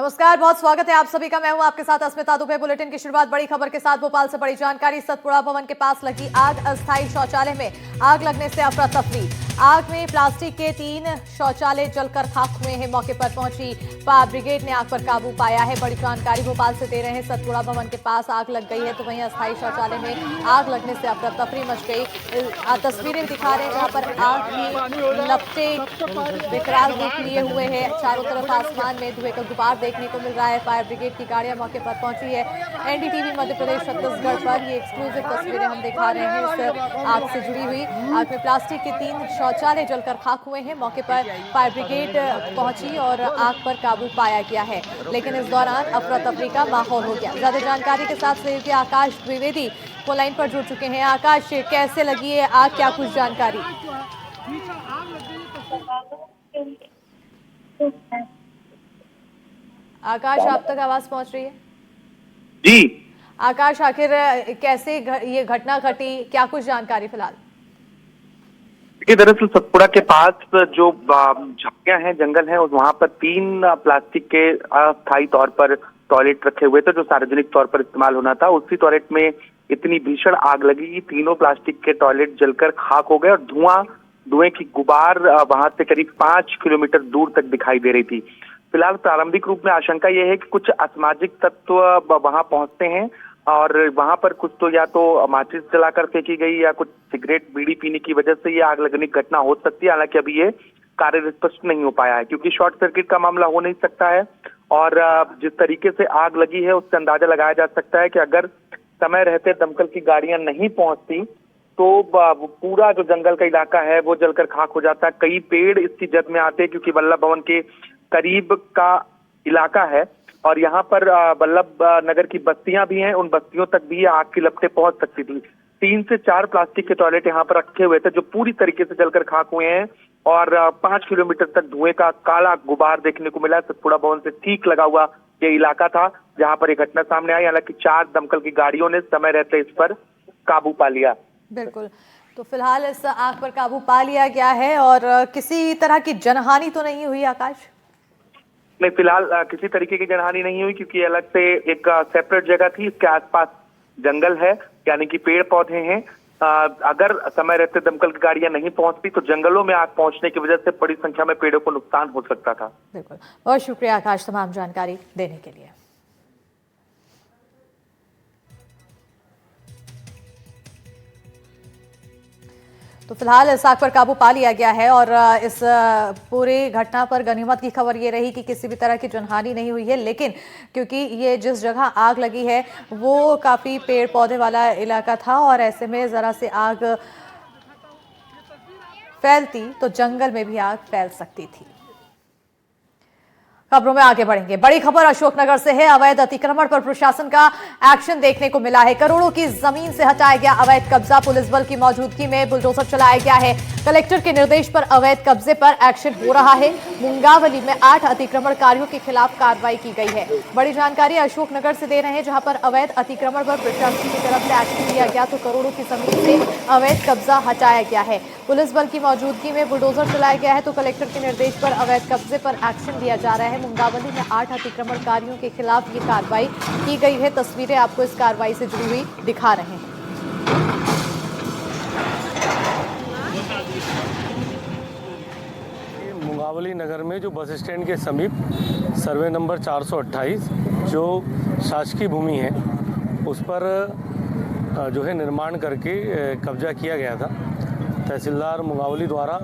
नमस्कार, बहुत स्वागत है आप सभी का। मैं हूं आपके साथ अस्मिता दुबे। बुलेटिन की शुरुआत बड़ी खबर के साथ। भोपाल से बड़ी जानकारी। सतपुड़ा भवन के पास लगी आग। अस्थायी शौचालय में आग लगने से अफरा तफरी। आग में प्लास्टिक के 3 शौचालय जलकर खाक हुए हैं। मौके पर पहुंची फायर ब्रिगेड ने आग पर काबू पाया है। बड़ी जानकारी भोपाल से दे रहे हैं। सतपुड़ा भवन के पास आग लग गई है तो वहीं अस्थायी शौचालय में आग लगने से अफरा तफरी मच गई। तस्वीरें दिखा रहे हैं जहां पर आग की लपटें विकराल रूप लिए हुए हैं। चारों तरफ आसमान में धुएं का गुबार देखने को मिल रहा है। फायर ब्रिगेड की गाड़ियां मौके पर पहुंची है। एनडीटीवी मध्य प्रदेश छत्तीसगढ़ पर ये एक्सक्लूसिव तस्वीरें हम दिखा रहे हैं इस आग से जुड़ी हुई। आग में प्लास्टिक के 3 शौचालय जलकर खाक हुए हैं। मौके पर फायर ब्रिगेड पहुंची और आग पर काबू पाया गया है, लेकिन इस दौरान अफरा तफरी का माहौल हो गया। ज्यादा जानकारी के साथ सहयोगी आकाश द्विवेदी फोन लाइन पर जुड़ चुके हैं। आकाश, कैसे लगी है आग, क्या कुछ जानकारी? आकाश, आप तक आवाज पहुंच रही है? जी आकाश, आखिर कैसे ये घटना घटी, क्या कुछ जानकारी फिलहाल? देखिए, दरअसल सतपुड़ा के पास जो झाड़ियां हैं, जंगल है, वहां पर 3 प्लास्टिक के अस्थायी तौर पर टॉयलेट रखे हुए थे जो सार्वजनिक तौर पर इस्तेमाल होना था। उसी टॉयलेट में इतनी भीषण आग लगी कि तीनों प्लास्टिक के टॉयलेट जलकर खाक हो गए और धुएं की गुबार वहां से करीब 5 किलोमीटर दूर तक दिखाई दे रही थी। फिलहाल प्रारंभिक रूप में आशंका यह है कि कुछ असामाजिक तत्व वहां पहुंचते हैं और वहां पर कुछ तो या तो माचिस जलाकर फेंकी गई या कुछ सिगरेट बीड़ी पीने की वजह से ये आग लगने की घटना हो सकती है। हालांकि अभी ये कार्य स्पष्ट नहीं हो पाया है क्योंकि शॉर्ट सर्किट का मामला हो नहीं सकता है और जिस तरीके से आग लगी है उससे अंदाजा लगाया जा सकता है कि अगर समय रहते दमकल की गाड़ियां नहीं पहुंचती तो पूरा जो जंगल का इलाका है वो जलकर खाक हो जाता है। कई पेड़ इसकी जद में आते हैं क्योंकि वल्लभ भवन के करीब का इलाका है और यहाँ पर वल्लभ नगर की बस्तियां भी हैं। उन बस्तियों तक भी आग की लपटें पहुंच सकती थी। 3 से 4 प्लास्टिक के टॉयलेट यहाँ पर रखे हुए थे जो पूरी तरीके से जलकर खाक हुए हैं और 5 किलोमीटर तक धुएं का काला गुबार देखने को मिला। सतपुड़ा भवन से ठीक लगा हुआ ये इलाका था जहाँ पर यह घटना सामने आई। हालांकि 4 दमकल की गाड़ियों ने समय रहते इस पर काबू पा लिया। बिल्कुल, तो फिलहाल इस आग पर काबू पा लिया गया है और किसी तरह की जनहानि तो नहीं हुई आकाश? नहीं, फिलहाल किसी तरीके की जनहानि नहीं हुई क्योंकि अलग से एक सेपरेट जगह थी। इसके आसपास जंगल है, यानी कि पेड़ पौधे हैं। अगर समय रहते दमकल की गाड़ियां नहीं पहुंचती तो जंगलों में आग पहुंचने की वजह से बड़ी संख्या में पेड़ों को नुकसान हो सकता था। बिल्कुल, बहुत शुक्रिया आकाश तमाम जानकारी देने के लिए। तो फिलहाल इस आग पर काबू पा लिया गया है और इस पूरी घटना पर गनीमत की खबर ये रही कि किसी भी तरह की जनहानि नहीं हुई है, लेकिन क्योंकि ये जिस जगह आग लगी है वो काफी पेड़ पौधे वाला इलाका था और ऐसे में जरा से आग फैलती तो जंगल में भी आग फैल सकती थी। खबरों में आगे बढ़ेंगे। बड़ी खबर अशोकनगर से है। अवैध अतिक्रमण पर प्रशासन का एक्शन देखने को मिला है। करोड़ों की जमीन से हटाया गया अवैध कब्जा। पुलिस बल की मौजूदगी में बुलडोजर चलाया गया है। कलेक्टर के निर्देश पर अवैध कब्जे पर एक्शन हो रहा है। मुंगावली में 8 अतिक्रमणकारियों के खिलाफ कार्रवाई की गई है। बड़ी जानकारी अशोकनगर से दे रहे हैं जहां पर अवैध अतिक्रमण पर प्रशासन की तरफ से एक्शन लिया गया तो करोड़ों की जमीन से अवैध कब्जा हटाया गया है। पुलिस बल की मौजूदगी में बुलडोजर चलाया गया है तो कलेक्टर के निर्देश पर अवैध कब्जे पर एक्शन लिया जा रहा है। मुंगावली में 8 अतिक्रमणकारियों के खिलाफ ये कार्रवाई की गई है। तस्वीरें आपको इस कार्रवाई से जुड़ी हुई दिखा रहे हैं। मुंगावली नगर में जो बस स्टैंड के समीप सर्वे नंबर 428 जो शासकीय भूमि है उस पर जो है निर्माण करके कब्जा किया गया था। तहसीलदार मुंगावली द्वारा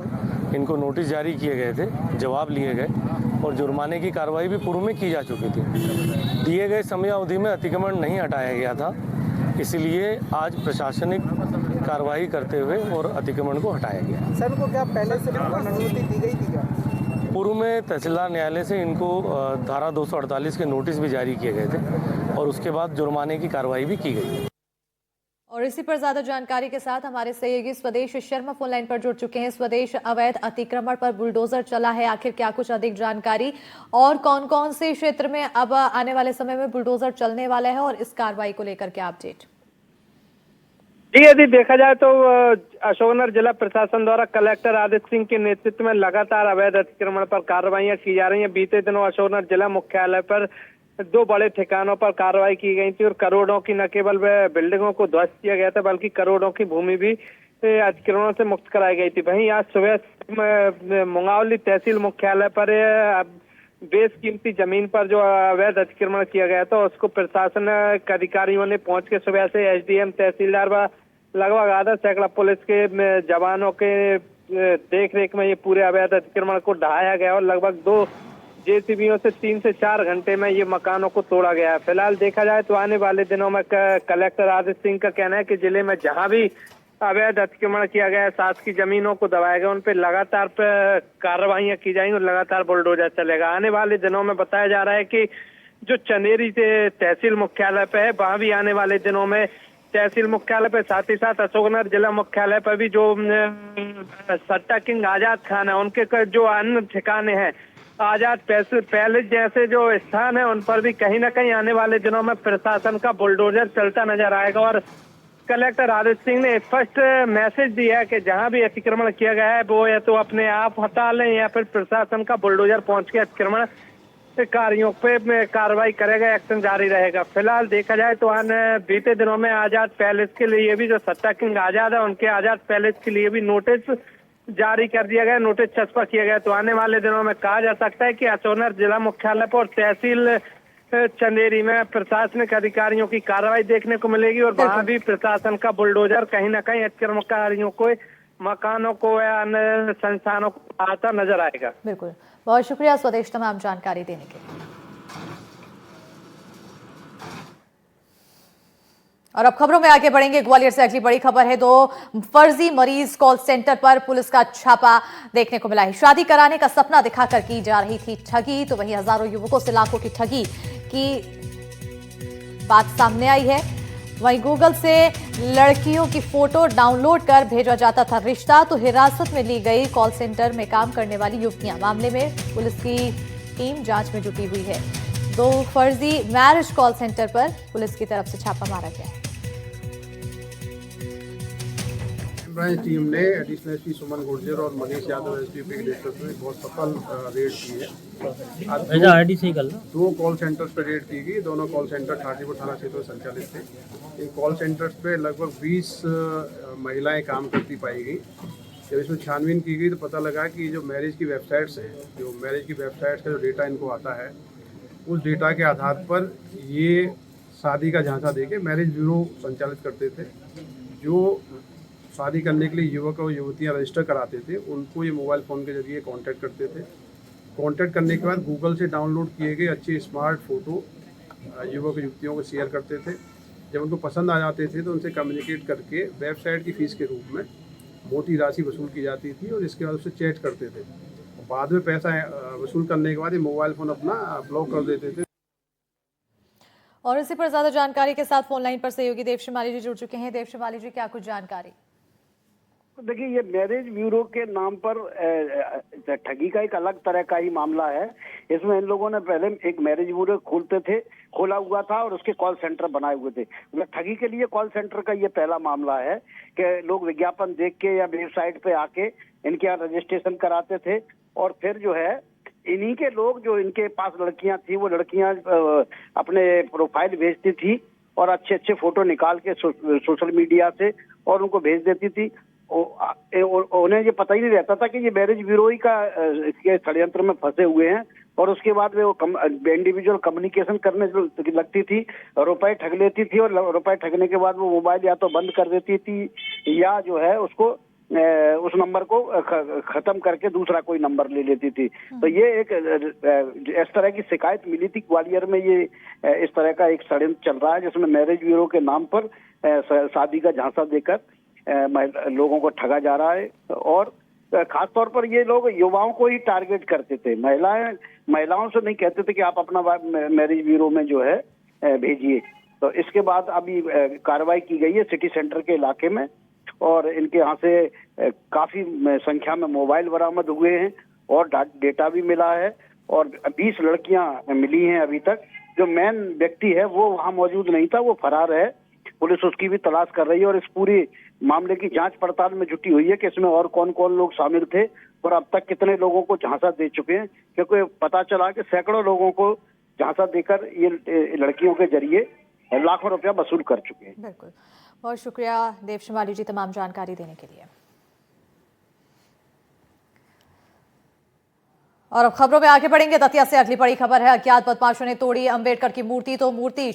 इनको नोटिस जारी किए गए थे, जवाब लिए गए और जुर्माने की कार्रवाई भी पूर्व में की जा चुकी थी। दिए गए समय अवधि में अतिक्रमण नहीं हटाया गया था, इसलिए आज प्रशासनिक कार्रवाई करते हुए और अतिक्रमण को हटाया गया। सर, उनको क्या पहले से अनुमति दी गई थी क्या? पूर्व में तहसीलदार न्यायालय से इनको धारा 248 के नोटिस भी जारी किए गए थे और उसके बाद जुर्माने की कार्रवाई भी की गई। और इसी पर ज्यादा जानकारी के साथ हमारे सहयोगी स्वदेश शर्मा फोन लाइन पर जुड़ चुके हैं। स्वदेश, अवैध अतिक्रमण पर बुलडोजर चला है, आखिर क्या कुछ अधिक जानकारी और कौन कौन से क्षेत्र में अब आने वाले समय में बुलडोजर चलने वाला है और इस कार्रवाई को लेकर क्या अपडेट? जी, यदि देखा जाए तो अशोकनगर जिला प्रशासन द्वारा कलेक्टर आदित्य सिंह के नेतृत्व में लगातार अवैध अतिक्रमण पर कार्रवाइयां की जा रही हैं। बीते दिनों अशोकनगर जिला मुख्यालय पर 2 बड़े ठिकानों पर कार्रवाई की गई थी और करोड़ों की न केवल बिल्डिंगों को ध्वस्त किया गया था बल्कि करोड़ों की भूमि भी अतिक्रमणों से मुक्त कराई गई थी। वहीं आज सुबह मुंगावली तहसील मुख्यालय पर बेशकीमती जमीन पर जो अवैध अतिक्रमण किया गया था उसको प्रशासन के अधिकारियों ने पहुंच के सुबह से एसडीएम तहसीलदार व लगभग आधा सैकड़ा पुलिस के जवानों के देख रेख में ये पूरे अवैध अतिक्रमण को ढहाया गया और लगभग 2 जेसीबीओं से 3 से 4 घंटे में ये मकानों को तोड़ा गया है। फिलहाल देखा जाए तो आने वाले दिनों में कलेक्टर आदित्य सिंह का कहना है कि जिले में जहां भी अवैध अतिक्रमण किया गया है, शासकीय जमीनों को दबाया गया, उन पर लगातार कार्रवाइयां की जाएंगी और लगातार बुलडोजर चलेगा। आने वाले दिनों में बताया जा रहा है कि जो चंदेरी तहसील मुख्यालय पे है वहां भी आने वाले दिनों में तहसील मुख्यालय पे साथ ही साथ अशोकनगर जिला मुख्यालय पर भी जो सट्टा किंग आजाद खान है उनके जो अन्य ठिकाने हैं आजाद पैलेस जैसे जो स्थान है उन पर भी कहीं ना कहीं आने वाले दिनों में प्रशासन का बुलडोजर चलता नजर आएगा। और कलेक्टर आदित्य सिंह ने स्पष्ट मैसेज दिया है कि जहां भी अतिक्रमण किया गया है वो या तो अपने आप हटा लें या फिर प्रशासन का बुलडोजर पहुंच के अतिक्रमण कार्यों पे कार्रवाई करेगा, एक्शन जारी रहेगा। फिलहाल देखा जाए तो बीते दिनों में आजाद पैलेस के लिए भी जो सट्टा किंग आजाद है उनके आजाद पैलेस के लिए भी नोटिस जारी कर दिया गया, नोटिस चस्पा किया गया। तो आने वाले दिनों में कहा जा सकता है कि अशोकनगर जिला मुख्यालय पर और तहसील चंदेरी में प्रशासनिक अधिकारियों की कार्रवाई देखने को मिलेगी और वहां भी प्रशासन का बुलडोजर कहीं ना कहीं अतिक्रमणकारियों को मकानों को या अन्य संस्थानों को आता नजर आएगा। बिल्कुल, बहुत शुक्रिया स्वदेश तमाम जानकारी देने के लिए। और अब खबरों में आगे बढ़ेंगे। ग्वालियर से अगली बड़ी खबर है। 2 फर्जी मरीज कॉल सेंटर पर पुलिस का छापा देखने को मिला है। शादी कराने का सपना दिखाकर की जा रही थी ठगी, तो वहीं हजारों युवकों से लाखों की ठगी की बात सामने आई है। वहीं गूगल से लड़कियों की फोटो डाउनलोड कर भेजा जाता था रिश्ता, तो हिरासत में ली गई कॉल सेंटर में काम करने वाली युवतियां। मामले में पुलिस की टीम जांच में जुटी हुई है। 2 फर्जी मैरिज कॉल सेंटर पर पुलिस की तरफ से छापा मारा गया है। ब्रांच टीम ने एडिशनल एसपी सुमन गुर्जर और मनीष यादव एसडीपी के नेतृत्व में बहुत सफल रेड की है। आज 2 कॉल सेंटर्स पर रेड की गई। दोनों कॉल सेंटर ठाटीपुर थाना क्षेत्र में संचालित थे। इन कॉल सेंटर्स पे लगभग 20 महिलाएं काम करती पाई गई। जब इसमें छानबीन की गई तो पता लगा कि जो मैरिज की वेबसाइट्स हैं, जो मैरिज की वेबसाइट्स का जो डेटा इनको आता है, उस डेटा के आधार पर ये शादी का झांसा देके मैरिज ब्यूरो संचालित करते थे। जो शादी करने के लिए युवक और युवतियां रजिस्टर कराते थे उनको ये मोबाइल फ़ोन के जरिए कांटेक्ट करते थे। कांटेक्ट करने के बाद गूगल से डाउनलोड किए गए अच्छे स्मार्ट फ़ोटो युवक युवतियों को शेयर करते थे। जब उनको पसंद आ जाते थे तो उनसे कम्युनिकेट करके वेबसाइट की फ़ीस के रूप में मोटी राशि वसूल की जाती थी और इसके बाद उससे चैट करते थे। बाद में पैसा वसूल करने के बाद ये मोबाइल फ़ोन अपना ब्लॉक कर देते थे। और इसी पर ज्यादा जानकारी के साथ फोन लाइन पर सहयोगी देव शिमाली जी जुड़ चुके हैं। देव शिमाली जी, क्या कुछ जानकारी? देखिए, ये मैरिज ब्यूरो के नाम पर ठगी का एक अलग तरह का ही मामला है। इसमें इन लोगों ने पहले एक मैरिज ब्यूरो खोला हुआ था और उसके कॉल सेंटर बनाए हुए थे। ठगी के लिए कॉल सेंटर का ये पहला मामला है कि लोग विज्ञापन देख के या वेबसाइट पे आके इनके यहाँ रजिस्ट्रेशन कराते थे और फिर जो है इन्हीं के लोग जो इनके पास लड़कियां थी वो लड़कियां अपने प्रोफाइल भेजती थी और अच्छे अच्छे फोटो निकाल के सोशल मीडिया से और उनको भेज देती थी। उन्हें ये पता ही नहीं रहता था कि ये मैरिज ब्यूरो ही का इसके षड्यंत्र में फंसे हुए हैं। और उसके बाद वो इंडिविजुअल कम्युनिकेशन करने लगती थी, रुपए ठग लेती थी और रुपए ठगने के बाद वो मोबाइल या तो बंद कर देती थी या जो है उसको उस नंबर को खत्म करके दूसरा कोई नंबर ले लेती थी। तो ये एक इस तरह की शिकायत मिली थी ग्वालियर में। ये इस तरह का एक षड्यंत्र चल रहा है जिसमें मैरिज ब्यूरो के नाम पर शादी का झांसा देकर लोगों को ठगा जा रहा है। और खास तौर पर ये लोग युवाओं को ही टारगेट करते थे। महिलाओं से नहीं कहते थे कि आप अपना मैरिज ब्यूरो में जो है भेजिए। तो इसके बाद अभी कार्रवाई की गई है सिटी सेंटर के इलाके में और इनके यहाँ से काफी संख्या में मोबाइल बरामद हुए हैं और डेटा भी मिला है और 20 लड़कियां मिली हैं अभी तक। जो मेन व्यक्ति है वो वहाँ मौजूद नहीं था, वो फरार है। पुलिस उसकी भी तलाश कर रही है और इस पूरी मामले की जांच पड़ताल में जुटी हुई है कि इसमें और कौन कौन लोग शामिल थे और अब तक कितने लोगों को झांसा दे चुके हैं, क्योंकि पता चला कि सैकड़ों लोगों को झांसा देकर ये लड़कियों के जरिए लाखों रुपया वसूल कर चुके हैं। बिल्कुल, बहुत शुक्रिया देव शिमाली जी तमाम जानकारी देने के लिए। और अब खबरों में आगे बढ़ेंगे। दतिया से अगली बड़ी खबर है, अज्ञात बदमाशों ने तोड़ी अंबेडकर की मूर्ति। तो मूर्ति